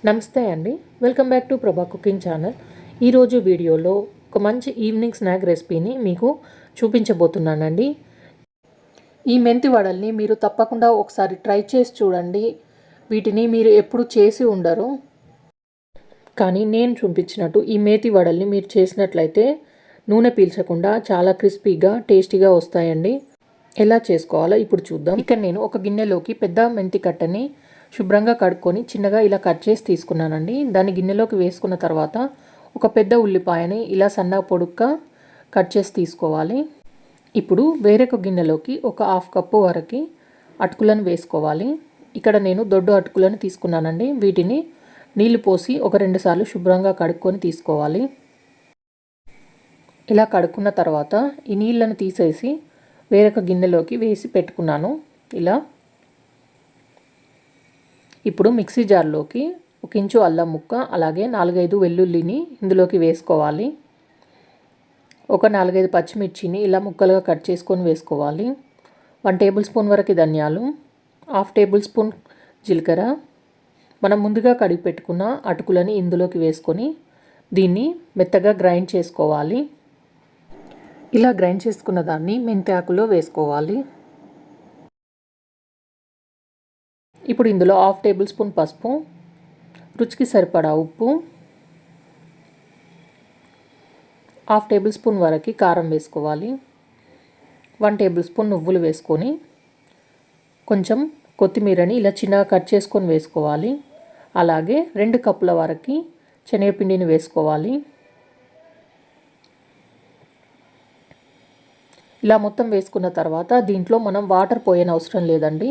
నమస్తే అండి, welcome back to ప్రభా కుకింగ్ ఛానల్. ఈరోజు వీడియోలో ఒక మంచి ఈవినింగ్ స్నాక్ రెసిపీని మీకు చూపించబోతున్నానండి. ఈ మెంతి వడల్ని మీరు తప్పకుండా ఒకసారి ట్రై చేసి చూడండి. వీటిని మీరు ఎప్పుడు చేసి ఉండరు, కానీ నేను చూపించినట్టు ఈ మేతి వడల్ని మీరు చేసినట్లయితే నూనె పీల్చకుండా చాలా క్రిస్పీగా టేస్టీగా వస్తాయండి. ఎలా చేసుకోవాలో ఇప్పుడు చూద్దాం. ఇక్కడ నేను ఒక గిన్నెలోకి పెద్ద మెంతి కట్టని శుభ్రంగా కడుక్కొని చిన్నగా ఇలా కట్ చేసి తీసుకున్నానండి. దాన్ని గిన్నెలోకి వేసుకున్న తర్వాత ఒక పెద్ద ఉల్లిపాయని ఇలా సన్నగా పొడుగ్గా కట్ చేసి తీసుకోవాలి. ఇప్పుడు వేరొక గిన్నెలోకి ఒక హాఫ్ కప్పు వరకు అటుకులను వేసుకోవాలి. ఇక్కడ నేను దొడ్డు అటుకులను తీసుకున్నానండి. వీటిని నీళ్లు పోసి ఒక 2 సార్లు శుభ్రంగా కడుక్కొని తీసుకోవాలి. ఇలా కడుక్కున్న తర్వాత ఈ నీళ్ళను తీసేసి వేరొక గిన్నెలోకి వేసి పెట్టుకున్నాను. ఇలా ఇప్పుడు మిక్సీ జార్లోకి 1 ఇంచు అల్లం ముక్క, అలాగే 4-5 వెల్లుల్లిని ఇందులోకి వేసుకోవాలి. ఒక 4-5 పచ్చిమిర్చిని ఇలా ముక్కలుగా కట్ చేసుకొని వేసుకోవాలి. 1 టేబుల్ స్పూన్ వరకు ధనియాలు, 1/2 టేబుల్ స్పూన్ జీలకర్ర, మనం ముందుగా కడిగి పెట్టుకున్న అటుకులని ఇందులోకి వేసుకొని దీన్ని మెత్తగా గ్రైండ్ చేసుకోవాలి. ఇలా గ్రైండ్ చేసుకున్న దాన్ని మెంతి ఆకులో వేసుకోవాలి. ఇప్పుడు ఇందులో 1/2 టేబుల్ స్పూన్ పసుపు, రుచికి సరిపడా ఉప్పు, 1/2 టేబుల్ స్పూన్ వరకు కారం వేసుకోవాలి. 1 టేబుల్ స్పూన్ నువ్వులు వేసుకొని కొంచెం కొత్తిమీరని ఇలా చిన్నగా కట్ చేసుకొని వేసుకోవాలి. అలాగే 2 కప్పుల వరకు శనగపిండిని వేసుకోవాలి. ఇలా మొత్తం వేసుకున్న తర్వాత దీంట్లో మనం వాటర్ పోయనవసరం లేదండి.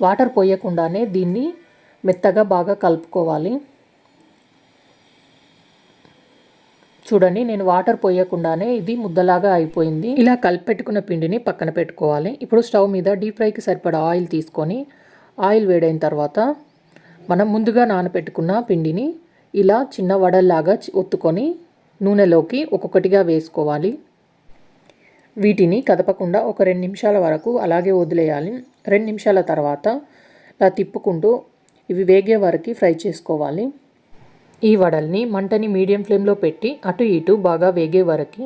వాటర్ పోయకుండానే దీన్ని మెత్తగా బాగా కలుపుకోవాలి. చూడండి, నేను వాటర్ పోయకుండానే ఇది ముద్దలాగా అయిపోయింది. ఇలా కలిపి పెట్టుకున్న పిండిని పక్కన పెట్టుకోవాలి. ఇప్పుడు స్టవ్ మీద డీప్ ఫ్రైకి సరిపడా ఆయిల్ తీసుకొని ఆయిల్ వేడైన తర్వాత మనం ముందుగా నానబెట్టుకున్న పిండిని ఇలా చిన్న వడల్లాగా ఒత్తుకొని నూనెలోకి ఒక్కొక్కటిగా వేసుకోవాలి. వీటిని కదపకుండా ఒక 2 నిమిషాల వరకు అలాగే వదిలేయాలి. 2 నిమిషాల తర్వాత ఇలా తిప్పుకుంటూ ఇవి వేగే వరకు ఫ్రై చేసుకోవాలి. ఈ వడల్ని మంటని మీడియం ఫ్లేమ్లో పెట్టి అటు ఇటు బాగా వేగే వరకు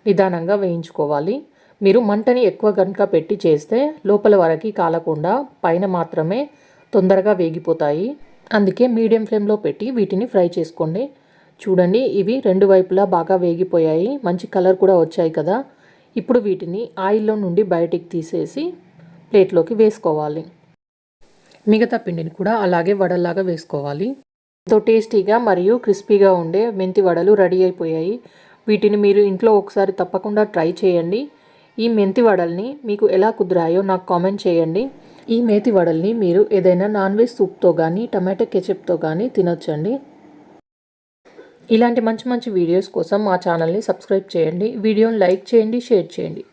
నిదానంగా వేయించుకోవాలి. మీరు మంటని ఎక్కువ గనుక పెట్టి చేస్తే లోపల వరకు కాలకుండా పైన మాత్రమే తొందరగా వేగిపోతాయి. అందుకే మీడియం ఫ్లేమ్లో పెట్టి వీటిని ఫ్రై చేసుకోండి. చూడండి, ఇవి 2 వైపులా బాగా వేగిపోయాయి. మంచి కలర్ కూడా వచ్చాయి కదా. ఇప్పుడు వీటిని ఆయిల్లో నుండి బయటికి తీసేసి ప్లేట్లోకి వేసుకోవాలి. మిగతా పిండిని కూడా అలాగే వడల్లాగా వేసుకోవాలి. ఎంతో టేస్టీగా మరియు క్రిస్పీగా ఉండే మెంతి వడలు రెడీ అయిపోయాయి. వీటిని మీరు ఇంట్లో ఒకసారి తప్పకుండా ట్రై చేయండి. ఈ మెంతి వడల్ని మీకు ఎలా కుదిరాయో నాకు కామెంట్ చేయండి. ఈ మేతి వడల్ని మీరు ఏదైనా నాన్ వెజ్ సూప్తో కానీ టమాటో కెచప్తో కానీ తినొచ్చండి. ఇలాంటి మంచి మంచి వీడియోస్ కోసం మా ఛానల్ని సబ్స్క్రైబ్ చేయండి. వీడియోని లైక్ చేయండి, షేర్ చేయండి.